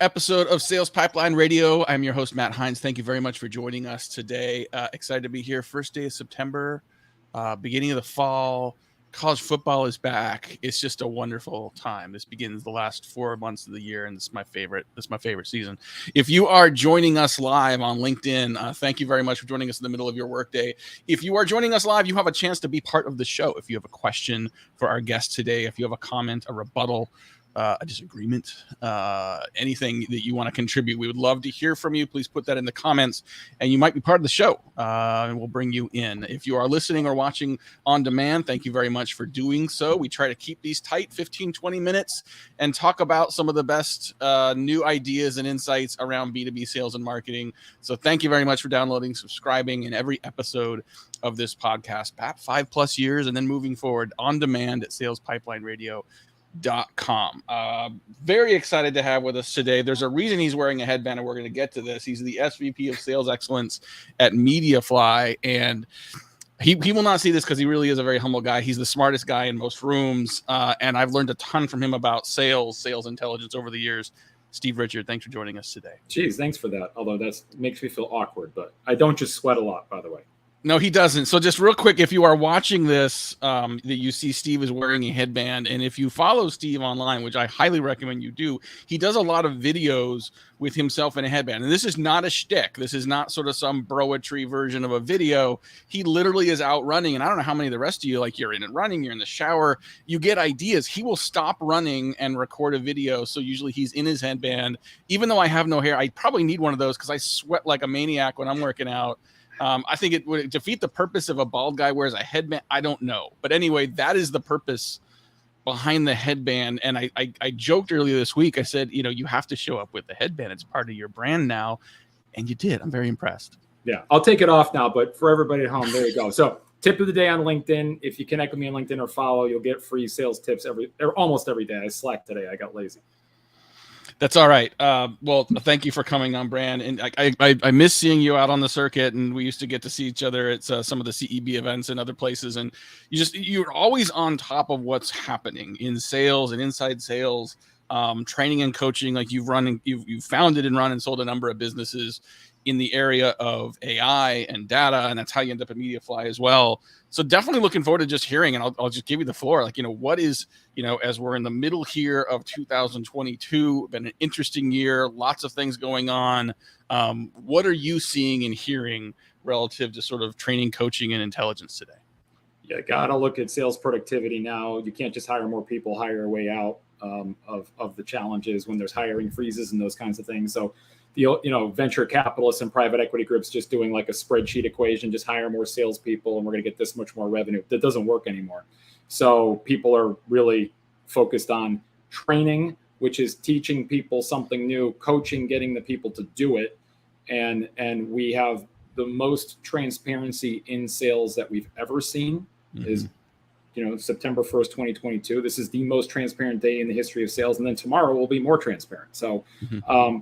episode of Sales Pipeline Radio. I'm your host, Matt Heinz. Thank you very much for joining us today. Excited to be here. First day of September, beginning of the fall. College football is back. It's just a wonderful time. This begins the last 4 months of the year, and this is my favorite. This is my favorite season. If you are joining us live on LinkedIn, thank you very much for joining us in the middle of your workday. If you are joining us live, you have a chance to be part of the show. If you have a question for our guest today, if you have a comment, a rebuttal, a disagreement, anything that you want to contribute, we would love to hear from you. Please put that in the comments and you might be part of the show, and we'll bring you in. If you are listening or watching on demand, thank you very much for doing so. We try to keep these tight, 15-20 minutes, and talk about some of the best new ideas and insights around B2B sales and marketing. So thank you very much for downloading, subscribing in every episode of this podcast, perhaps 5+ years, and then moving forward on demand at salesPipelineRadio.com. Very excited to have with us today. There's a reason he's wearing a headband, and we're going to get to this. He's the SVP of Sales Excellence at Mediafly, and he will not see this because he really is a very humble guy. He's the smartest guy in most rooms, and I've learned a ton from him about sales intelligence over the years. Steve Richard, thanks for joining us today. Geez, thanks for that. Although that makes me feel awkward, but I don't just sweat a lot, by the way. No, he doesn't. So just real quick, if you are watching this, that you see Steve is wearing a headband. And if you follow Steve online, which I highly recommend you do, he does a lot of videos with himself in a headband. And this is not a shtick. This is not sort of some broetry version of a video. He literally is out running. And I don't know how many of the rest of you, like you're in and running, you're in the shower, you get ideas. He will stop running and record a video. So usually he's in his headband. Even though I have no hair, I probably need one of those because I sweat like a maniac when I'm working out. I think it would defeat the purpose of a bald guy wears a headband. I don't know. But anyway, that is the purpose behind the headband. And I joked earlier this week. I said, you have to show up with the headband. It's part of your brand now. And you did. I'm very impressed. Yeah, I'll take it off now. But for everybody at home, there you go. So tip of the day on LinkedIn. If you connect with me on LinkedIn or follow, you'll get free sales tips almost every day. I slacked today. I got lazy. That's all right. Well, thank you for coming on, Brand. And I miss seeing you out on the circuit, and we used to get to see each other at some of the CEB events and other places. And you're always on top of what's happening in sales and inside sales, training and coaching. Like you've founded and run and sold a number of businesses in the area of AI and data, and that's how you end up at Mediafly as well. So definitely looking forward to just hearing, and I'll just give you the floor. Like, what is, as we're in the middle here of 2022, been an interesting year, lots of things going on. What are you seeing and hearing relative to sort of training, coaching, and intelligence today? Yeah, got to look at sales productivity now. You can't just hire more people, hire a way out of the challenges when there's hiring freezes and those kinds of things. So venture capitalists and private equity groups just doing like a spreadsheet equation, just hire more salespeople and we're going to get this much more revenue. That doesn't work anymore. So people are really focused on training, which is teaching people something new, coaching, getting the people to do it. And we have the most transparency in sales that we've ever seen is September 1st, 2022. This is the most transparent day in the history of sales. And then tomorrow will be more transparent. So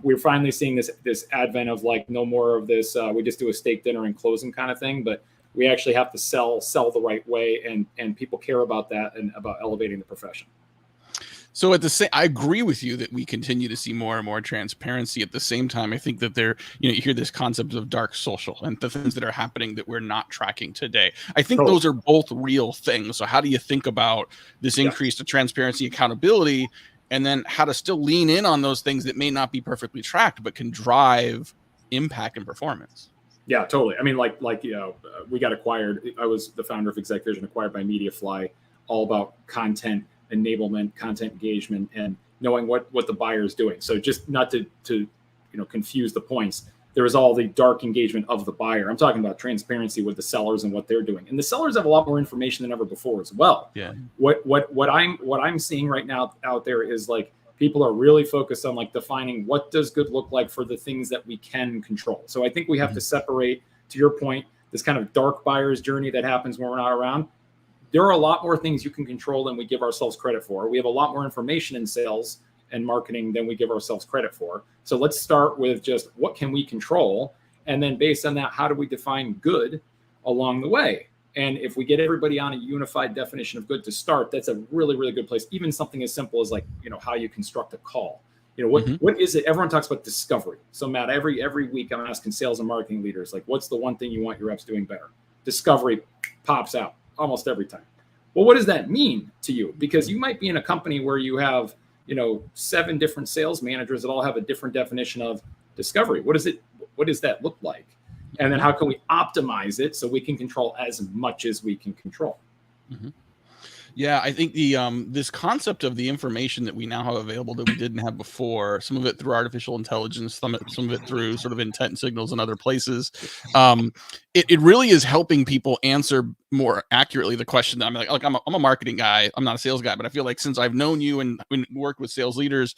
we're finally seeing this advent of like, no more of this. We just do a steak dinner and closing kind of thing, but we actually have to sell the right way. And people care about that and about elevating the profession. So I agree with you that we continue to see more and more transparency. At the same time, I think that you hear this concept of dark social and the things that are happening that we're not tracking today. I think those are both real things. So how do you think about this increase to transparency, accountability, and then how to still lean in on those things that may not be perfectly tracked, but can drive impact and performance? Yeah, totally. I mean, we got acquired. I was the founder of Exec Vision, acquired by Mediafly, all about content enablement, content engagement, and knowing what the buyer is doing. So just not to confuse the points. There is all the dark engagement of the buyer. I'm talking about transparency with the sellers and what they're doing. And the sellers have a lot more information than ever before as well. Yeah. What I'm seeing right now out there is like people are really focused on like defining what does good look like for the things that we can control. So I think we have to separate, to your point, this kind of dark buyer's journey that happens when we're not around. There are a lot more things you can control than we give ourselves credit for. We have a lot more information in sales and marketing than we give ourselves credit for. So let's start with just what can we control? And then based on that, how do we define good along the way? And if we get everybody on a unified definition of good to start, that's a really, really good place. Even something as simple as like, how you construct a call. What is it? Everyone talks about discovery. So Matt, every week I'm asking sales and marketing leaders, like, what's the one thing you want your reps doing better? Discovery pops out almost every time. Well, what does that mean to you? Because you might be in a company where you have, 7 different sales managers that all have a different definition of discovery. What does that look like? And then how can we optimize it so we can control as much as we can control? Mm-hmm. Yeah, I think the this concept of the information that we now have available that we didn't have before, some of it through artificial intelligence, some of it through sort of intent signals in other places, it really is helping people answer more accurately the question. I'm a marketing guy, I'm not a sales guy, but I feel like since I've known you and worked with sales leaders,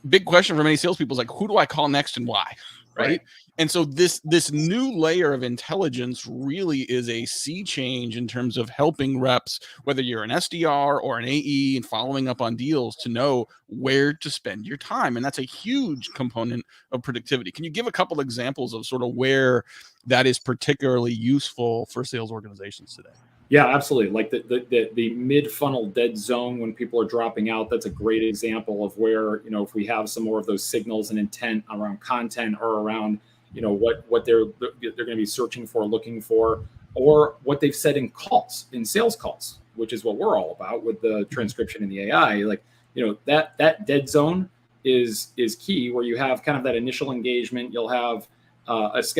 big question for many salespeople is like, who do I call next and why? Right. And so this new layer of intelligence really is a sea change in terms of helping reps, whether you're an SDR or an AE and following up on deals, to know where to spend your time. And that's a huge component of productivity. Can you give a couple examples of sort of where that is particularly useful for sales organizations today? Yeah, absolutely. Like the mid-funnel dead zone when people are dropping out, that's a great example of where, if we have some more of those signals and intent around content or around, what they're going to be searching for, looking for, or what they've said in sales calls, which is what we're all about with the transcription and the AI. Like, that dead zone is key, where you have kind of that initial engagement. You'll have a first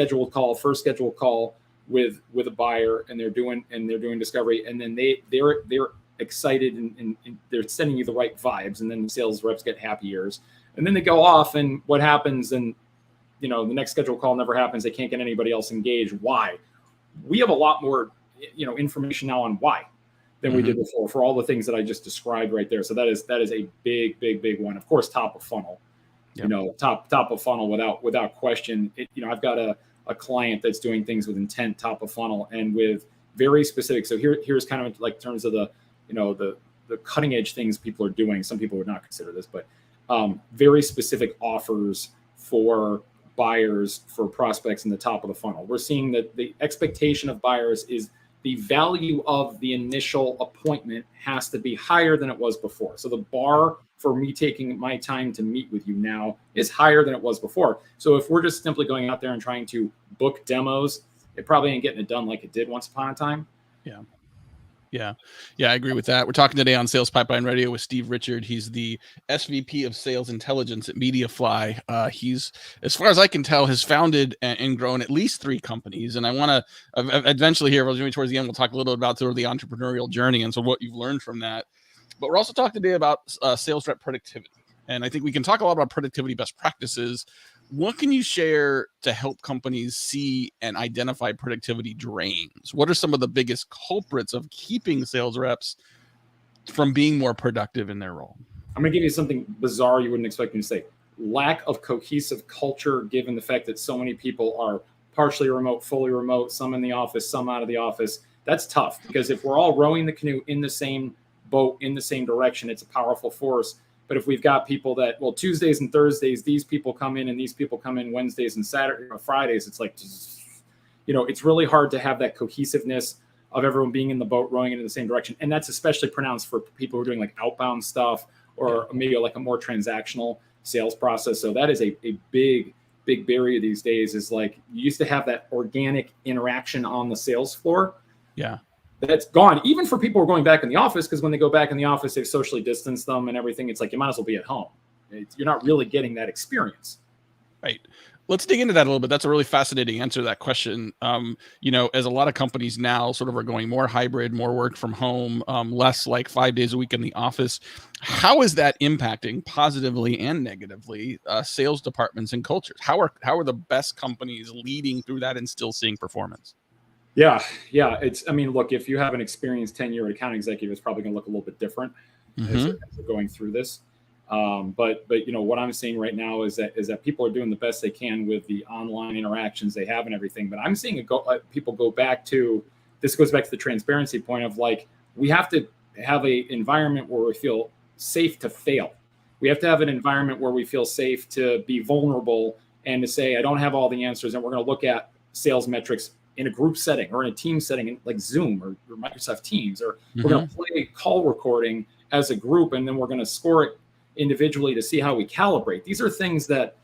scheduled call with a buyer, and they're doing discovery, and then they're excited and they're sending you the right vibes, and then the sales reps get happy ears, and then they go off, and what happens? And the next scheduled call never happens. They can't get anybody else engaged. Why? We have a lot more information now on why than we did before, for all the things that I just described right there. So that is a big one. Of course, top of funnel. Yep. Top of funnel without question. I've got a client that's doing things with intent, top of funnel, and with very specific. So here's kind of like in terms of the cutting edge things people are doing. Some people would not consider this, but very specific offers for buyers, for prospects in the top of the funnel. We're seeing that the expectation of buyers is the value of the initial appointment has to be higher than it was before. So the bar for me taking my time to meet with you now is higher than it was before. So if we're just simply going out there and trying to book demos, it probably ain't getting it done like it did once upon a time. Yeah, I agree with that. We're talking today on Sales Pipeline Radio with Steve Richard. He's the SVP of Sales Intelligence at Mediafly. He's, as far as I can tell, has founded and grown at least 3 companies. And I want to eventually here, towards the end, we'll talk a little bit about sort of the entrepreneurial journey and so what you've learned from that. But we're also talking today about sales rep productivity. And I think we can talk a lot about productivity best practices. What can you share to help companies see and identify productivity drains? What are some of the biggest culprits of keeping sales reps from being more productive in their role? I'm going to give you something bizarre you wouldn't expect me to say. Lack of cohesive culture, given the fact that so many people are partially remote, fully remote, some in the office, some out of the office. That's tough, because if we're all rowing the canoe in the same boat, in the same direction, it's a powerful force. But if we've got people that, Tuesdays and Thursdays, these people come in and these people come in Wednesdays and Saturday or Fridays, it's like, it's really hard to have that cohesiveness of everyone being in the boat, rowing in the same direction. And that's especially pronounced for people who are doing like outbound stuff, or maybe like a more transactional sales process. So that is a big barrier these days, is like, you used to have that organic interaction on the sales floor. Yeah. That's gone, even for people who are going back in the office, because when they go back in the office, they've socially distanced them and everything. It's like, you might as well be at home. You're not really getting that experience. Right. Let's dig into that a little bit. That's a really fascinating answer to that question. As a lot of companies now sort of are going more hybrid, more work from home, less like 5 days a week in the office. How is that impacting positively and negatively sales departments and cultures? How are the best companies leading through that and still seeing performance? Yeah. Look, if you have an experienced 10-year account executive, it's probably going to look a little bit different as we're going through this. But what I'm seeing right now is that people are doing the best they can with the online interactions they have and everything. But I'm seeing people go back to, this goes back to the transparency point of, like, we have to have an environment where we feel safe to fail. We have to have an environment where we feel safe to be vulnerable and to say, I don't have all the answers. And we're going to look at sales metrics in a group setting or in a team setting, like Zoom or Microsoft Teams, or we're going to play call recording as a group, and then we're going to score it, individually to see how we calibrate. These are things that,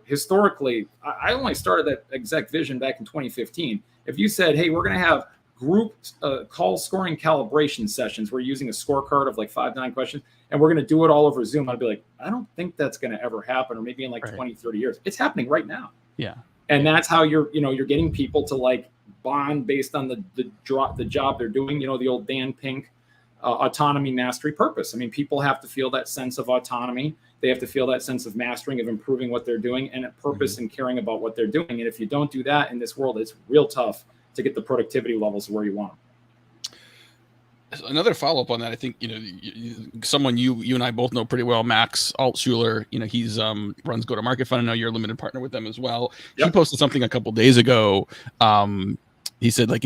historically, I only started that exec vision back in 2015. If you said, hey, we're going to have group call scoring calibration sessions, we're using a scorecard of like 5-9 questions, and we're going to do it all over Zoom, I'd be like, I don't think that's going to ever happen, or maybe in like 20, 30 years. It's happening right now. Yeah. And that's how you're getting people to like bond based on the job they're doing. The old Dan Pink autonomy, mastery, purpose. I mean, people have to feel that sense of autonomy. They have to feel that sense of mastering, of improving what they're doing, and a purpose and caring about what they're doing. And if you don't do that in this world, it's real tough to get the productivity levels where you want them. Another follow-up on that, I think, someone you and I both know pretty well, Max Altschuler, he's runs Go-to-Market Fund. I know you're a limited partner with them as well. Yep. He posted something a couple days ago. He said, like,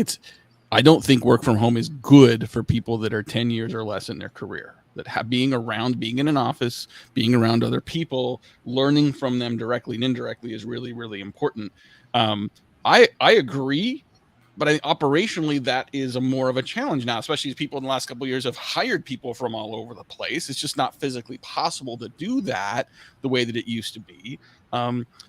I don't think work from home is good for people that are 10 years or less in their career, that being in an office, being around other people, learning from them directly and indirectly is really, really important. I agree. But I think operationally, that is more of a challenge now, especially as people in the last couple of years have hired people from all over the place. It's just not physically possible to do that the way that it used to be.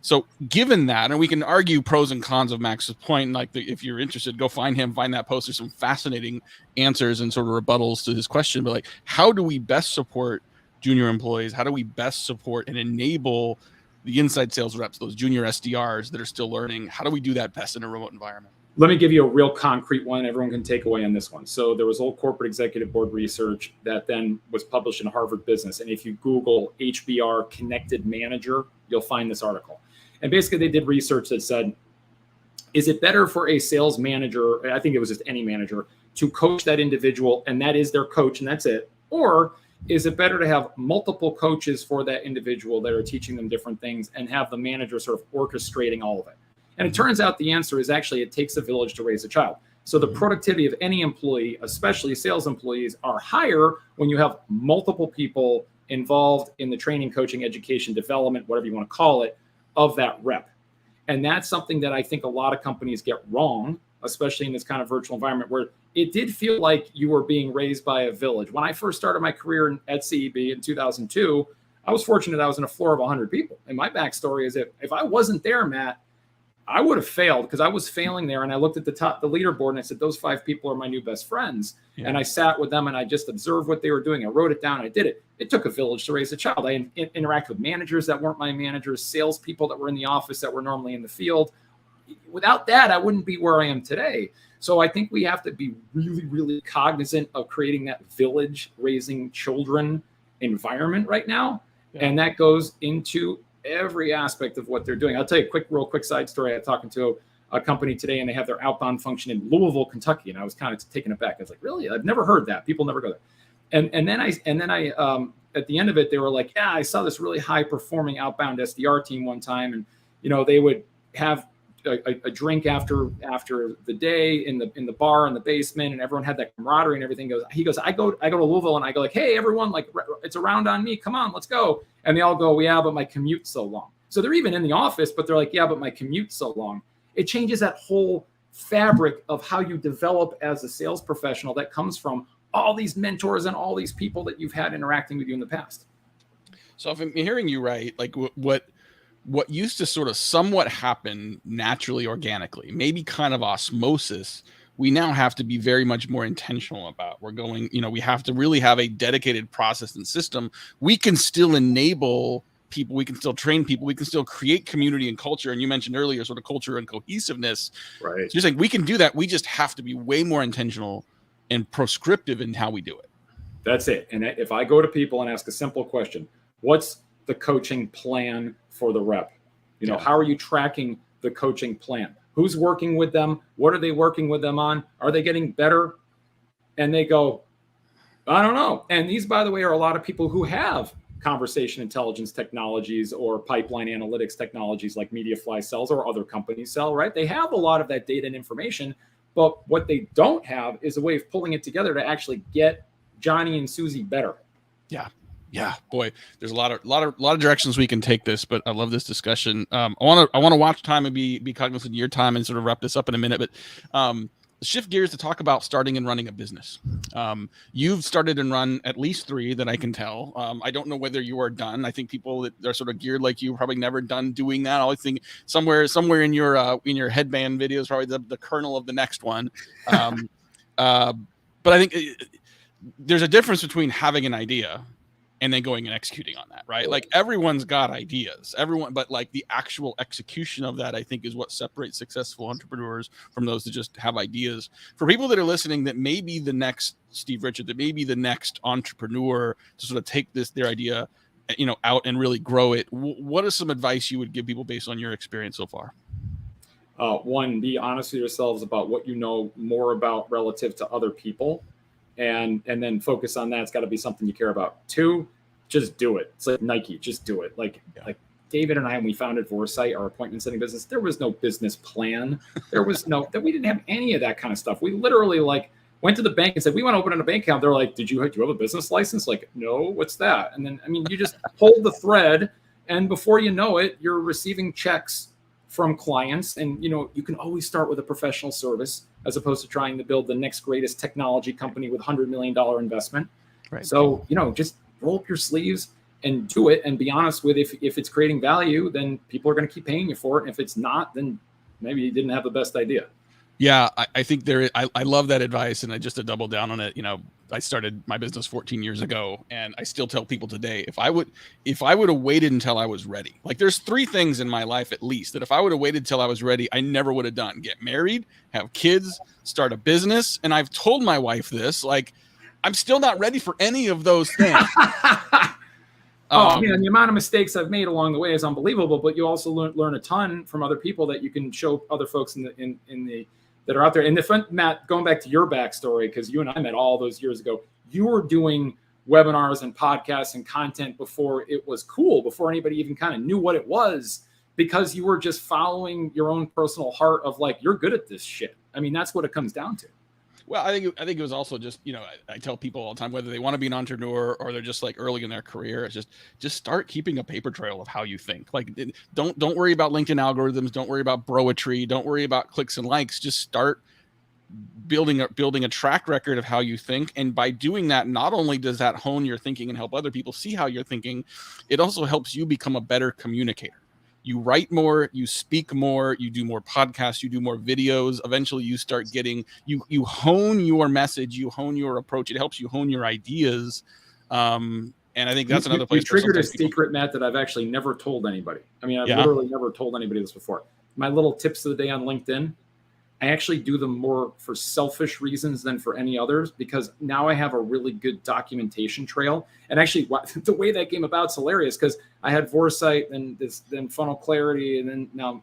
So given that, and we can argue pros and cons of Max's point, like if you're interested, go find that post. There's some fascinating answers and sort of rebuttals to his question. But like, how do we best support junior employees? How do we best support and enable the inside sales reps, those junior SDRs that are still learning? How do we do that best in a remote environment? Let me give you a real concrete one everyone can take away on this one. So there was old corporate executive board research that then was published in Harvard Business. And if you Google HBR connected manager, you'll find this article. And basically they did research that said, is it better for a sales manager, I think it was just any manager, to coach that individual and that is their coach and that's it? Or is it better to have multiple coaches for that individual that are teaching them different things and have the manager sort of orchestrating all of it? And it turns out the answer is actually it takes a village to raise a child. So the productivity of any employee, especially sales employees, are higher when you have multiple people involved in the training, coaching, education, development, whatever you want to call it, of that rep. And that's something that I think a lot of companies get wrong, especially in this kind of virtual environment where it did feel like you were being raised by a village. When I first started my career at CEB in 2002, I was fortunate I was in a floor of 100 people. And my backstory is if I wasn't there, Matt, I would have failed because I was failing there. And I looked at the leaderboard and I said, those 5 people are my new best friends. Yeah. And I sat with them and I just observed what they were doing. I wrote it down. I did it. It took a village to raise a child. I interacted with managers that weren't my managers, salespeople that were in the office that were normally in the field. Without that, I wouldn't be where I am today. So I think we have to be really, really cognizant of creating that village raising children environment right now. Yeah. And that goes into every aspect of what they're doing. I'll tell you a real quick side story. I was talking to a company today and they have their outbound function in Louisville, Kentucky. And I was kind of taken aback. I was like, really? I've never heard that. People never go there. And then I at the end of it, they were like, yeah, I saw this really high performing outbound SDR team one time. And, they would have a drink after the day in the bar in the basement, and everyone had that camaraderie and everything. He goes, I go to Louisville and I go like, hey, everyone, like it's a round on me. Come on, let's go. And they all go, well, yeah, but my commute's so long. So they're even in the office, but they're like, yeah, but my commute's so long. It changes that whole fabric of how you develop as a sales professional that comes from all these mentors and all these people that you've had interacting with you in the past. So if I'm hearing you right, like what used to sort of somewhat happen naturally, organically, maybe kind of osmosis, we now have to be very much more intentional about. We're going, we have to really have a dedicated process and system. We can still enable people, we can still train people, we can still create community and culture. And you mentioned earlier sort of culture and cohesiveness. Right. So you're saying we can do that. We just have to be way more intentional and prescriptive in how we do it. That's it. And if I go to people and ask a simple question, what's the coaching plan for the rep? How are you tracking the coaching plan? Who's working with them? What are they working with them on? Are they getting better? And they go, I don't know. And these, by the way, are a lot of people who have conversation intelligence technologies or pipeline analytics technologies like Mediafly sells or other companies sell, right? They have a lot of that data and information, but what they don't have is a way of pulling it together to actually get Johnny and Susie better. Yeah, boy, there's a lot of directions we can take this, but I love this discussion. I want to watch time and be cognizant of your time and sort of wrap this up in a minute. But shift gears to talk about starting and running a business. You've started and run at least 3 that I can tell. I don't know whether you are done. I think people that are sort of geared like you probably never done doing that. I always think somewhere in your headband videos, probably the kernel of the next one. But I think there's a difference between having an idea and then going and executing on that, right? Like everyone's got ideas, but like the actual execution of that, I think, is what separates successful entrepreneurs from those that just have ideas. For people that are listening, that may be the next Steve Richard, that may be the next entrepreneur to sort of take their idea, out and really grow it. What is some advice you would give people based on your experience so far? One, be honest with yourselves about what you know more about relative to other people. And then focus on that. It's got to be something you care about. 2, just do it. It's like Nike, just do it. Like David and I, when we founded Foresight, our appointment setting business, there was no business plan. There was we didn't have any of that kind of stuff. We literally went to the bank and said, we want to open a bank account. They're like, do you have a business license? Like, no, what's that? And then, you just hold the thread, and before you know it, you're receiving checks from clients. And, you can always start with a professional service as opposed to trying to build the next greatest technology company with $100 million investment. Right. So, just roll up your sleeves and do it, and be honest with if it's creating value, then people are going to keep paying you for it. And if it's not, then maybe you didn't have the best idea. Yeah, I think I love that advice. And just to double down on it, I started my business 14 years ago, and I still tell people today, if I would have waited until I was ready, like there's 3 things in my life, at least, that if I would have waited till I was ready, I never would have done: get married, have kids, start a business. And I've told my wife this, like, I'm still not ready for any of those things. The amount of mistakes I've made along the way is unbelievable, but you also learn a ton from other people that you can show other folks that are out there. And Matt, going back to your backstory, because you and I met all those years ago, you were doing webinars and podcasts and content before it was cool, before anybody even kind of knew what it was, because you were just following your own personal heart of like, you're good at this shit. That's what it comes down to. Well, I think it was also just, I tell people all the time, whether they want to be an entrepreneur or they're just like early in their career, it's just start keeping a paper trail of how you think. Like, don't worry about LinkedIn algorithms. Don't worry about broetry. Don't worry about clicks and likes. Just start building a track record of how you think. And by doing that, not only does that hone your thinking and help other people see how you're thinking, it also helps you become a better communicator. You write more, you speak more, you do more podcasts, you do more videos. Eventually you start getting, you hone your message, you hone your approach. It helps you hone your ideas. And I think that's another place. You triggered a secret, Matt, that I've actually never told anybody. I've literally never told anybody this before. My little tips of the day on LinkedIn, I actually do them more for selfish reasons than for any others, because now I have a really good documentation trail. And actually, the way that came about is hilarious, because I had Foresight and then Funnel Clarity, and then now,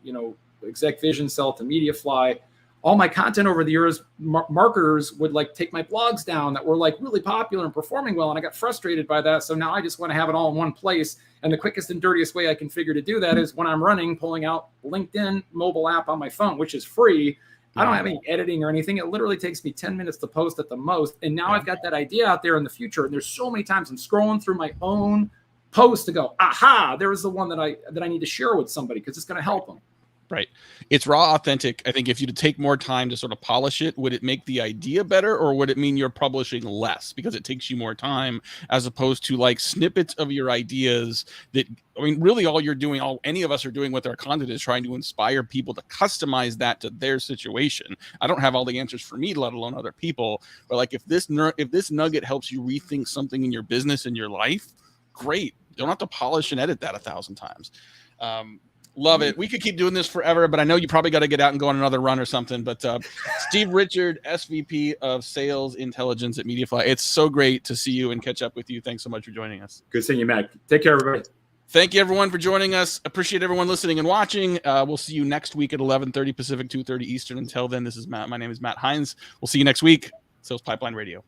Exec Vision, sell to Mediafly. All my content over the years, marketers would take my blogs down that were really popular and performing well. And I got frustrated by that. So now I just want to have it all in one place. And the quickest and dirtiest way I can figure to do that is when I'm running, pulling out LinkedIn mobile app on my phone, which is free. I don't have any editing or anything. It literally takes me 10 minutes to post at the most. And now I've got that idea out there in the future. And there's so many times I'm scrolling through my own post to go, aha, there is the one that I need to share with somebody, because it's going to help them. Right. It's raw, authentic. I think if you take more time to sort of polish it, would it make the idea better, or would it mean you're publishing less because it takes you more time, as opposed to snippets of your ideas that, really all you're doing, all any of us are doing with our content is trying to inspire people to customize that to their situation. I don't have all the answers for me, let alone other people. But if this nugget helps you rethink something in your business and your life, great. You don't have to polish and edit that 1,000 times. Love it. We could keep doing this forever, but I know you probably got to get out and go on another run or something. But Steve Richard, SVP of Sales Intelligence at Mediafly. It's so great to see you and catch up with you. Thanks so much for joining us. Good seeing you, Matt. Take care, everybody. Thank you, everyone, for joining us. Appreciate everyone listening and watching. We'll see you next week at 11:30 Pacific, 2:30 Eastern. Until then, this is Matt. My name is Matt Heinz. We'll see you next week. Sales Pipeline Radio.